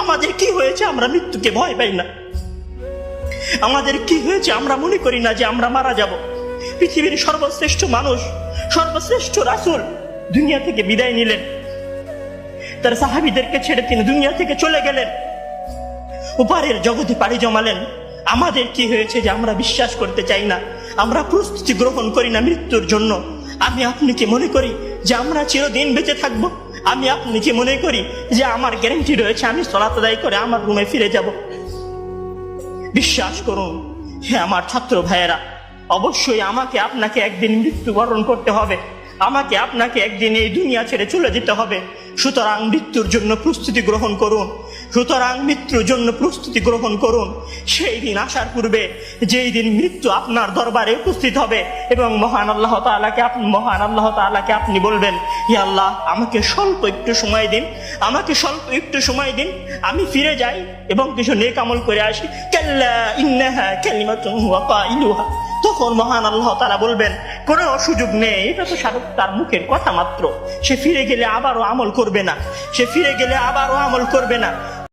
আমাদের কি হয়েছে আমরা মৃত্যুকে ভয় পাই না? আমাদের কি হয়েছে আমরা মনে করি না যে আমরা মারা যাব? পৃথিবীর সর্বশ্রেষ্ঠ মানুষ, সর্বশ্রেষ্ঠ রাসূল দুনিয়া থেকে বিদায় নিলেন, তার সাহাবীদেরকে ছেড়ে তিনি দুনিয়া থেকে চলে গেলেন, উপরের জগতে পাড়ি জমালেন। আমাদের কি হয়েছে যে আমরা বিশ্বাস করতে চাই না, আমরা প্রস্তুতি গ্রহণ করি না মৃত্যুর জন্য? আমি আপনি কি মনে করি যে আমরা চিরদিন বেঁচে থাকবো? আমি আপনি কি মনে করি যে আমার গ্যারান্টি রয়েছে আমি সালাত আদায় করে আমার রুমে ফিরে যাব? বিশ্বাস করুন হে আমার ছাত্র ভাইয়েরা, অবশ্যই আমাকে আপনাকে একদিন মৃত্যুবরণ করতে হবে, আমাকে আপনাকে একদিন এই দুনিয়া ছেড়ে চলে যেতে হবে। সুতরাং মৃত্যুর জন্য প্রস্তুতি গ্রহণ করুন, সুতরাং মৃত্যুর জন্য প্রস্তুতি গ্রহণ করুন। সেই দিন আসার পূর্বে, যেই দিন মৃত্যু আপনার দরবারে উপস্থিত হবে এবং মহান আল্লাহ তাআলাকে আপনি বলবেন, হে আল্লাহ, আমাকে স্বল্প একটু সময় দিন, আমাকে স্বল্প একটু সময় দিন, আমি ফিরে যাই এবং কিছু নেক আমল করে আসি। কাল্লা ইন্নাহা কালিমাতুন হুয়া কাইলুহা। তখন মহান আল্লাহ তাআলা বলবেন, কোনো সুযোগ নেই, এটা তো তার মুখের কথা মাত্র, সে ফিরে গেলে আবারও আমল করবে না, সে ফিরে গেলে আবারও আমল করবে না।